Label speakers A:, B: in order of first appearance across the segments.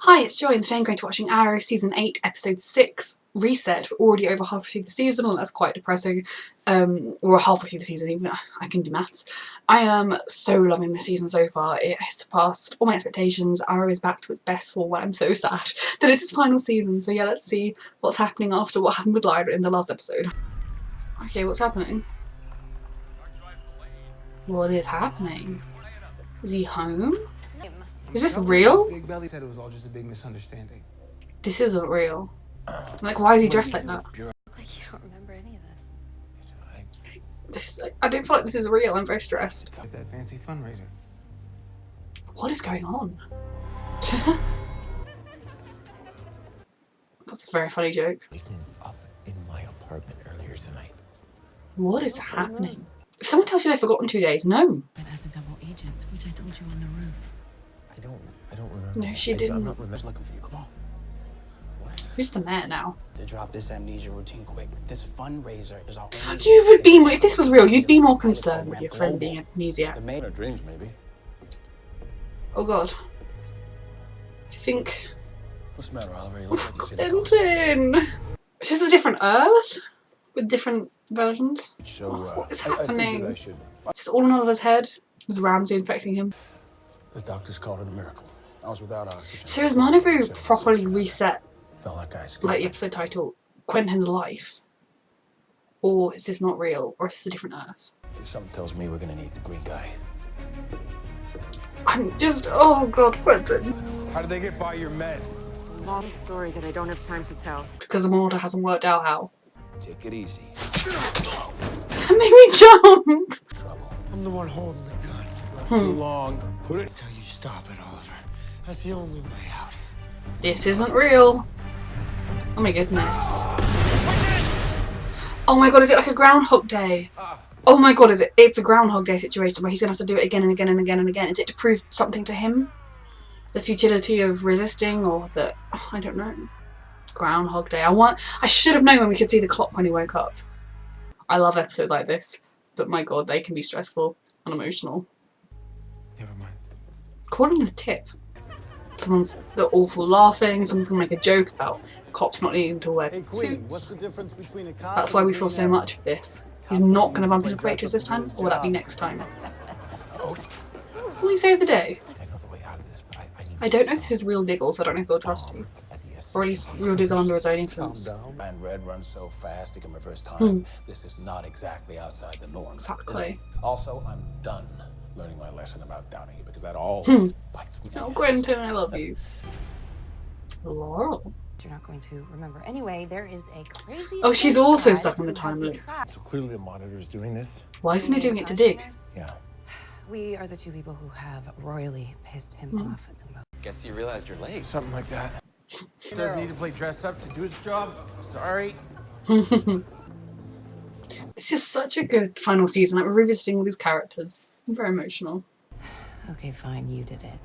A: Hi, it's Joy and today I'm going to be watching Arrow Season 8, Episode 6, Reset. We're already over halfway through the season, and that's quite depressing. We're halfway through the season, even though I can do maths. I am so loving the season so far. It has surpassed all my expectations. Arrow is back to its best form, and I'm so sad that it's its final season. So yeah, let's see what's happening after what happened with Lyra in the last episode. Okay, what's happening? What is happening? Is he home? Is this real?
B: Big Belly said it was all just a big misunderstanding.
A: This isn't real. Like, why is he dressed like that?
C: Like you don't remember any of this.
A: I don't feel like this is real. I'm very stressed.
B: Like that fancy fundraiser.
A: What is going on? That's a very funny joke.
D: Waking up in my apartment earlier tonight.
A: What is happening? If someone tells you they've forgotten 2 days, no.
C: But as a double agent, which I told you on the roof.
D: I don't remember.
A: No, she didn't.
D: I'm not looking for you. Come on. What?
A: Who's the mayor now?
E: To drop this amnesia routine quick. This fundraiser is our only...
A: You would be, if this was real, you'd be more concerned with your friend being amnesiac.
D: Our dreams, maybe.
A: Oh god. I think...
D: What's the matter, Oliver? You look like you should
A: Quentin! Is this a different Earth? With different versions?
D: So,
A: What is
D: I think
A: happening?
D: that I should.
A: Is this all in Oliver's head? Is Ramsey infecting him?
D: The doctors called it a miracle. I was without oxygen.
A: So is Monaco properly reset,
D: Felt like I escaped.
A: like the episode title, Quentin's life? Or is this not real? Or is this a different Earth?
D: Something tells me we're gonna need the green guy.
A: I'm just, oh god, Quentin.
B: How did they get by your med?
F: It's a long story that I don't have time to tell.
A: Because the mortar hasn't worked out how.
D: Take it easy.
A: That made me jump!
D: Trouble.
F: I'm the one holding the gun.
B: Too long. Put it.
F: Until you stop it, Oliver. That's the only way out.
A: This isn't real. Oh my goodness. Oh my god, is it like a Groundhog Day? Oh my god, it's a Groundhog Day situation where he's gonna have to do it again and again and again and again. Is it to prove something to him? The futility of resisting, or the, oh, I don't know. Groundhog Day. I should have known when we could see the clock when he woke up. I love episodes like this, but my god, they can be stressful and emotional.
B: Never mind.
A: Calling it a tip. Someone's the awful laughing, someone's gonna make a joke about cops not needing to wear suits. That's why we feel so much of this. He's not gonna bump into the waitress this time, or will that be next time? Will he save the day?
D: I know the way out of this, but
A: I don't know if this is real Diggle, so I don't know if he'll trust you. Or at least real Diggle under his own influence.
D: And Red runs so fast he can reverse time. This is not exactly outside the norm.
A: Exactly.
D: Also, I'm done learning my lesson about doubting you because that always bites me.
A: Oh, Quentin, I love you. Laurel.
C: You're not going to remember. Anyway, there is a crazy...
A: Oh, she's also stuck in the time loop.
D: So clearly the monitor's doing this.
A: Why isn't he doing it to Dig?
D: Yeah.
C: We are the two people who have royally pissed him off at the most.
E: Guess you realized you're late.
B: Something like that. Doesn't need to play dress up to do his job. Sorry.
A: This is such a good final season. Like, we're revisiting all these characters. I'm very emotional.
C: Okay, fine, you did it.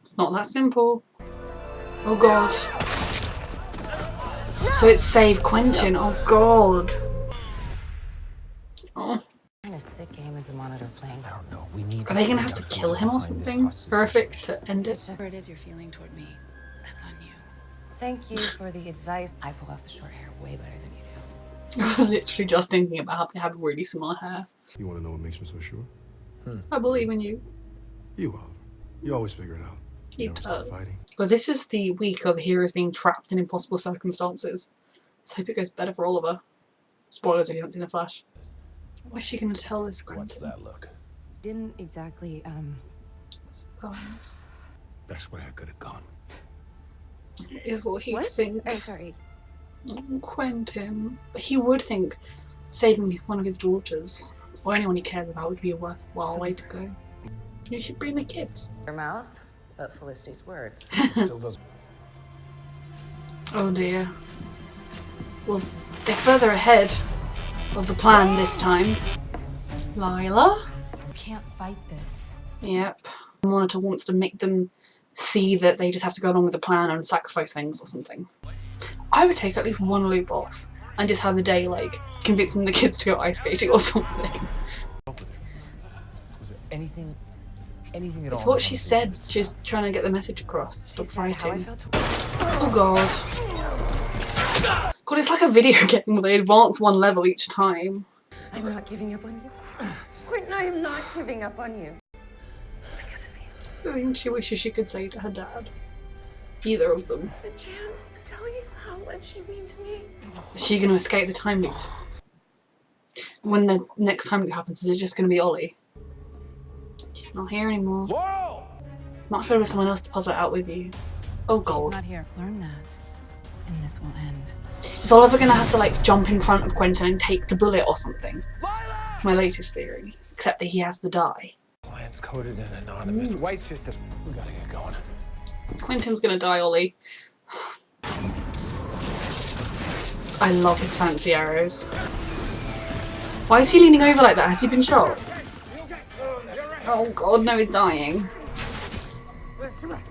A: It's not that simple. Oh god. So it's save Quentin. Oh god. Oh.
C: What kind of sick game is the monitor playing?
D: I don't know. We need.
A: Are they gonna have to kill him or something horrific to end it?
C: Whatever it is you're feeling toward me, that's on you. Thank you for the advice. I pull off the short hair way better than you do.
A: I was literally just thinking about how they have really similar hair.
G: You want to know what makes me so sure?
A: I believe in you.
G: You, Oliver. You always figure it out.
A: He
G: You don't stop
A: does.
G: fighting.
A: But this is the week of heroes being trapped in impossible circumstances. So I hope it goes better for Oliver. Spoilers if you haven't seen The Flash. What's she gonna tell this
D: What's
A: Quentin?
D: that look?
C: Didn't exactly,
G: That's where I could have gone.
A: Is what he'd
C: What?
A: think.
C: Oh, sorry.
A: Quentin. But he would think saving one of his daughters, or anyone he cares about, would be a worthwhile way to go. You should bring the kids.
C: Your mouth, but Felicity's words.
D: Still doesn't.
A: Oh dear. Well, they're further ahead of the plan this time. Lila?
C: You can't fight this.
A: Yep. The monitor wants to make them see that they just have to go along with the plan and sacrifice things or something. I would take at least one loop off and just have a day like convincing the kids to go ice skating or something.
D: Was there anything
B: anything at
A: It's
B: all.
A: what she said. She's trying to get the message across. Stop fighting. Oh god. God, it's like a video game where they advance one level each time.
C: I'm not giving up on you. Quentin, I am not giving up on you. It's because of you.
A: I think she wishes she could say to her dad. Either of them.
C: The chance to tell you how much you mean to me.
A: Is she going to escape the time loop? When the next time loop happens, is it just going to be Ollie? She's not here anymore.
B: Laurel!
A: It's much better with someone else to puzzle it out with you. Oh
C: He's
A: god.
C: not here. Learn that, and this will end.
A: Is Oliver going to have to like jump in front of Quentin and take the bullet or something? My latest theory. Except that he has to die.
D: Plans coded and anonymous.
B: White's just a...
D: We gotta get going.
A: Quentin's going to die, Ollie. I love his fancy arrows. Why is he leaning over like that? Has he been shot? Oh god, no, he's dying.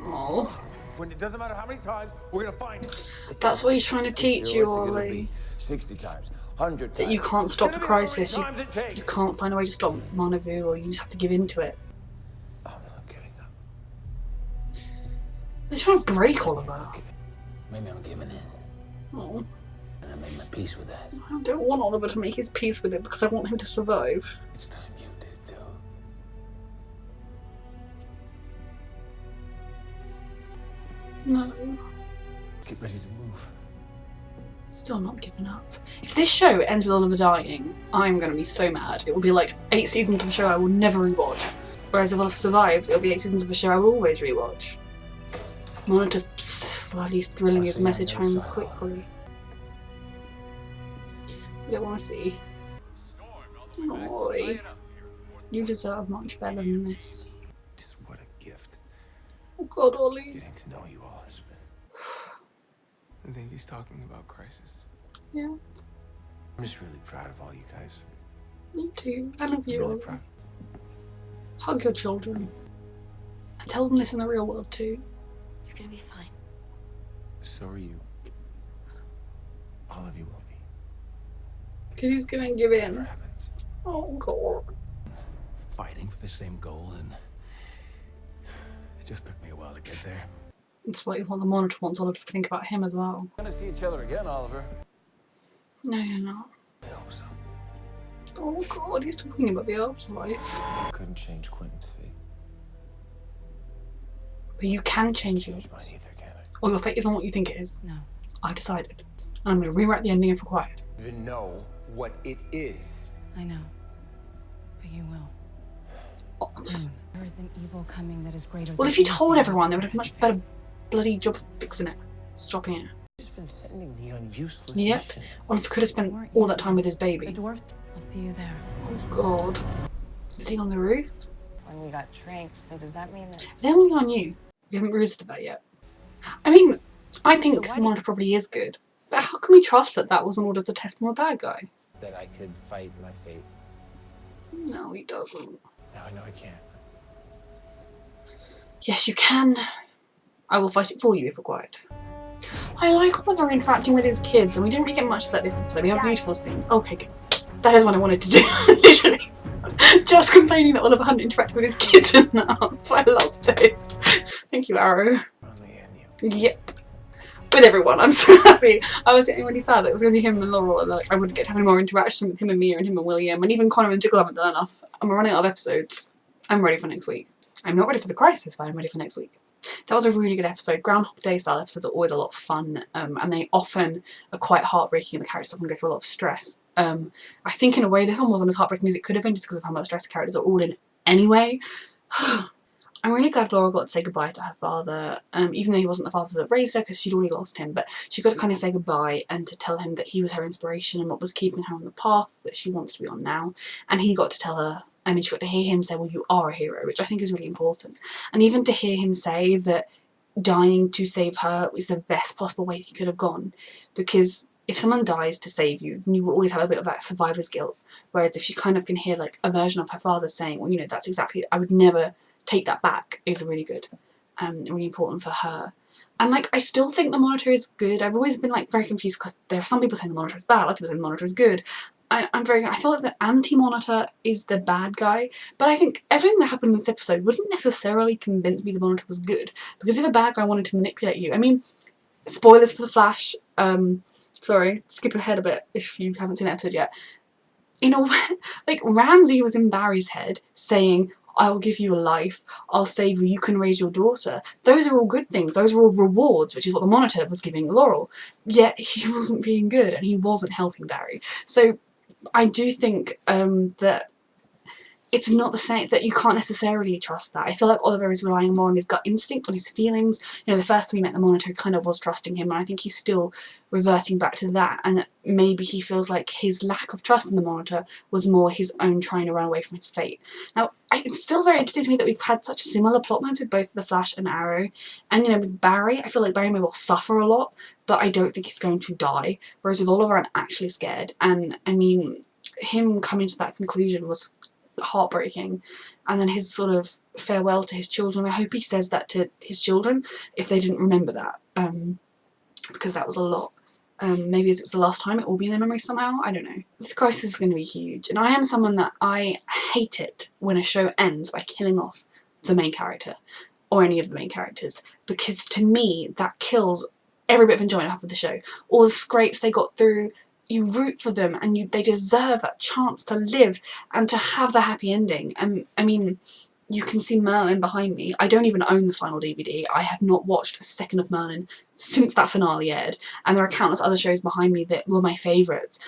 A: Oh.
B: When it doesn't matter how many times, we're gonna find it.
A: That's what he's trying to teach you,
D: What's it gonna
A: Ollie.
D: be? 60 times, 100 times.
A: That you can't stop the crisis.
B: Times it takes.
A: You can't find a way to stop Monavu, or you just have to give in to it.
D: I'm not giving up.
A: They're trying to break Oliver.
D: Maybe I'm giving in.
A: Oh.
D: And I made my peace with that.
A: I don't want Oliver to make his peace with it because I want him to survive.
D: It's time you did too.
A: No.
D: Get ready to move.
A: Still not giving up. If this show ends with Oliver dying, I'm going to be so mad. It will be like 8 seasons of a show I will never rewatch. Whereas if Oliver survives, it'll be 8 seasons of a show I will always rewatch. Monitor's bloody drilling his message home quickly. I don't want to see. Ollie, you deserve much better than this.
G: Just what a gift.
A: Oh god, Ollie.
G: Getting to know you all has been. I think he's talking about crisis.
A: Yeah,
G: I'm just really proud of all you guys.
A: me too. I love you,
G: Really
A: Ollie.
G: proud.
A: Hug your children. And tell them this in the real world too.
C: You're gonna be fine.
G: So are you. All of you will be.
A: Because he's going to give in.
G: Whatever happens.
A: Oh god.
D: Fighting for the same goal, and it just took me a while to get there.
A: That's what the monitor wants Oliver to think about him as well.
B: We're gonna see each other again, Oliver.
A: No, you're not.
D: I hope so.
A: Oh god, he's talking about the afterlife.
G: Couldn't change Quentin's fate.
A: But you can change
G: Change
A: yours.
G: mine either, can I?
A: Or your fate isn't what you think it is.
C: No.
A: I decided. And I'm going to rewrite the ending if required.
B: Even know what it is.
C: I know. But you will.
A: What?
C: Soon. There is an evil coming that is greater.
A: Well, if you told everyone, they would have a much better bloody job fixing it. Stopping it.
E: You've been sending me on useless
A: Yep.
E: missions.
A: Oliver could have spent all that time with his
C: The
A: baby.
C: dwarfs. I'll see you there.
A: Oh god. Is he on the roof?
C: When we got tranked, so does that mean that?
A: They're only on you. We haven't revisited that yet. I mean, I think
C: So why
A: the monitor probably is good. But how can we trust that that was in order to test him a bad guy?
D: That I could fight my fate.
A: No, he doesn't.
D: Now I know I can't.
A: Yes, you can. I will fight it for you if required. I like Oliver interacting with his kids, and we didn't really get much of that this episode. We have a beautiful scene. Okay, good. That is what I wanted to do, literally. Just complaining that Oliver hadn't interacted with his kids enough. I love this. Thank you, Arrow.
G: Only in you.
A: Yep. With everyone, I'm so happy. I was getting really sad that it was going to be him and Laurel, and like I wouldn't get to have any more interaction with him and Mia and him and William, and even Connor and Tickle haven't done enough. I'm running out of episodes. I'm ready for next week. I'm not ready for the crisis, but I'm ready for next week. That was a really good episode. Groundhog Day style episodes are always a lot of fun, and they often are quite heartbreaking, and the characters often go through a lot of stress. I think in a way this one wasn't as heartbreaking as it could have been, just because of how much stress the characters are all in anyway. I'm really glad Laura got to say goodbye to her father, even though he wasn't the father that raised her, because she'd already lost him, but she got to kind of say goodbye and to tell him that he was her inspiration and what was keeping her on the path that she wants to be on now. And he got to tell her, I mean, she got to hear him say, well, you are a hero, which I think is really important. And even to hear him say that dying to save her was the best possible way he could have gone, because if someone dies to save you, then you will always have a bit of that survivor's guilt. Whereas if she kind of can hear like a version of her father saying, well, you know, that's exactly, I would never take that back, is really good, really important for her. And like, I still think the Monitor is good. I've always been like very confused because there are some people saying the Monitor is bad, other people saying the Monitor is good. I feel like the anti-Monitor is the bad guy, but I think everything that happened in this episode wouldn't necessarily convince me the Monitor was good, because if a bad guy wanted to manipulate you, I mean, spoilers for The Flash, sorry, skip ahead a bit if you haven't seen that episode yet. In a way, like, Ramsey was in Barry's head saying, I'll give you a life, I'll save you, you can raise your daughter. Those are all good things, those are all rewards, which is what the Monitor was giving Laurel. Yet he wasn't being good and he wasn't helping Barry. So I do think that it's not the same, that you can't necessarily trust that. I feel like Oliver is relying more on his gut instinct, on his feelings. You know, the first time he met the Monitor, kind of was trusting him, and I think he's still reverting back to that, and maybe he feels like his lack of trust in the Monitor was more his own trying to run away from his fate. Now, it's still very interesting to me that we've had such similar plot lines with both The Flash and Arrow, and, you know, with Barry, I feel like Barry may well suffer a lot, but I don't think he's going to die, whereas with Oliver, I'm actually scared, and, I mean, him coming to that conclusion was heartbreaking, and then his sort of farewell to his children. I hope he says that to his children if they didn't remember that, because that was a lot. Maybe as it's the last time, it will be in their memory somehow, I don't know. This crisis is going to be huge, and I am someone that I hate it when a show ends by killing off the main character, or any of the main characters, because to me that kills every bit of enjoyment I have with the show. All the scrapes they got through, you root for them, and they deserve that chance to live and to have the happy ending. And I mean, you can see Merlin behind me. I don't even own the final DVD. I have not watched a second of Merlin since that finale aired, and there are countless other shows behind me that were my favourites,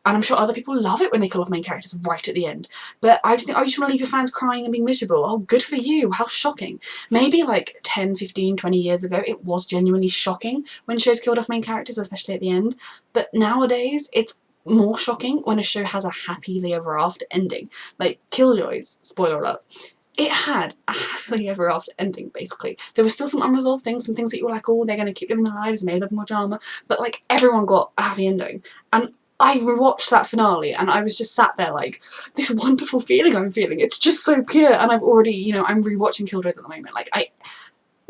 A: and I'm sure other people love it when they kill off main characters right at the end. But I just think, oh, you just want to leave your fans crying and being miserable. Oh, good for you. How shocking. Maybe like 10, 15, 20 years ago, it was genuinely shocking when shows killed off main characters, especially at the end. But nowadays, it's more shocking when a show has a happily ever after ending. Like Killjoys, spoiler alert, it had a happily ever after ending, basically. There were still some unresolved things, some things that you were like, oh, they're going to keep living their lives, maybe there'll be more drama, but like everyone got a happy ending. And I rewatched that finale and I was just sat there like, this wonderful feeling I'm feeling, it's just so pure, and I've already, you know, I'm rewatching Killjoys at the moment. Like,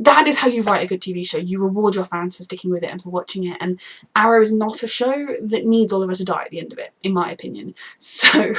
A: that is how you write a good TV show. You reward your fans for sticking with it and for watching it, and Arrow is not a show that needs Oliver to die at the end of it, in my opinion. So,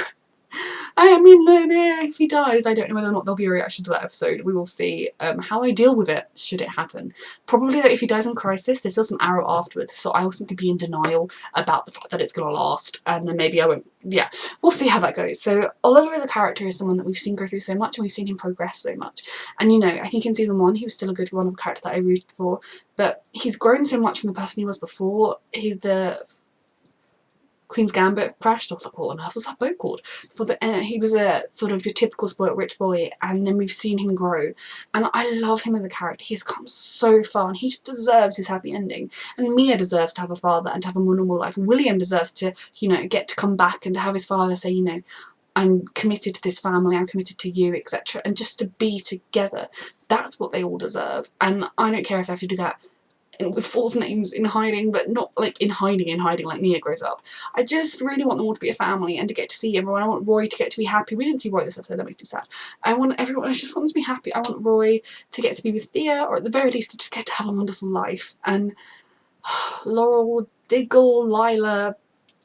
A: I mean, if he dies, I don't know whether or not there'll be a reaction to that episode. We will see how I deal with it, should it happen. Probably that if he dies in Crisis, there's still some Arrow afterwards, so I will simply be in denial about the fact that it's going to last, and then maybe I won't, yeah, we'll see how that goes. So Oliver as a character is someone that we've seen go through so much, and we've seen him progress so much. And, you know, I think in season 1 he was still a good one, of a character that I rooted for, but he's grown so much from the person he was before. The Queen's Gambit crashed. I was like, what on earth was that boat called? He was a sort of your typical spoiled rich boy, and then we've seen him grow. And I love him as a character. He's come so far, and he just deserves his happy ending. And Mia deserves to have a father and to have a more normal life. William deserves to, you know, get to come back and to have his father say, you know, I'm committed to this family, I'm committed to you, etc. And just to be together. That's what they all deserve. And I don't care if they have to do that with false names in hiding, but not like in hiding like Mia grows up. I just really want them all to be a family and to get to see everyone. I want Roy to get to be happy. We didn't see Roy this episode, that makes me sad. I want everyone, I just want them to be happy. I want Roy to get to be with Thea, or at the very least to just get to have a wonderful life. And Laurel, Diggle, Lila,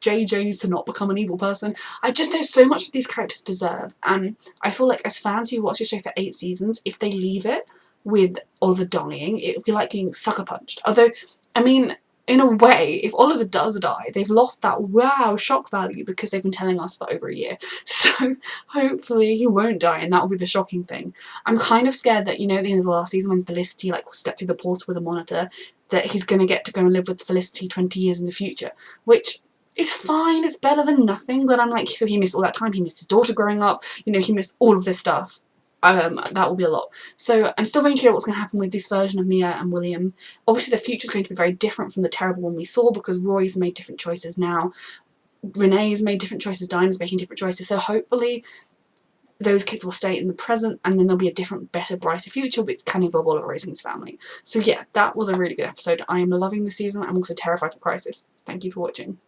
A: JJ needs to not become an evil person. There's so much that these characters deserve, and I feel like as fans who watch this show for 8 seasons, if they leave it with Oliver dying, it would be like being sucker punched. Although, I mean, in a way, if Oliver does die, they've lost that wow shock value because they've been telling us for over a year. So hopefully he won't die, and that will be the shocking thing. I'm kind of scared that, you know, at the end of the last season when Felicity like stepped through the portal with a Monitor, that he's going to get to go and live with Felicity 20 years in the future, which is fine, it's better than nothing, but I'm like, so he missed all that time, he missed his daughter growing up, you know, he missed all of this stuff. That will be a lot. So I'm still very curious what's going to happen with this version of Mia and William. Obviously the future is going to be very different from the terrible one we saw, because Roy's made different choices now, Renee's made different choices, Dinah's making different choices, so hopefully those kids will stay in the present, and then there'll be a different, better, brighter future which can involve Oliver raising his family. So yeah, that was a really good episode. I am loving the season. I'm also terrified of Crisis. Thank you for watching.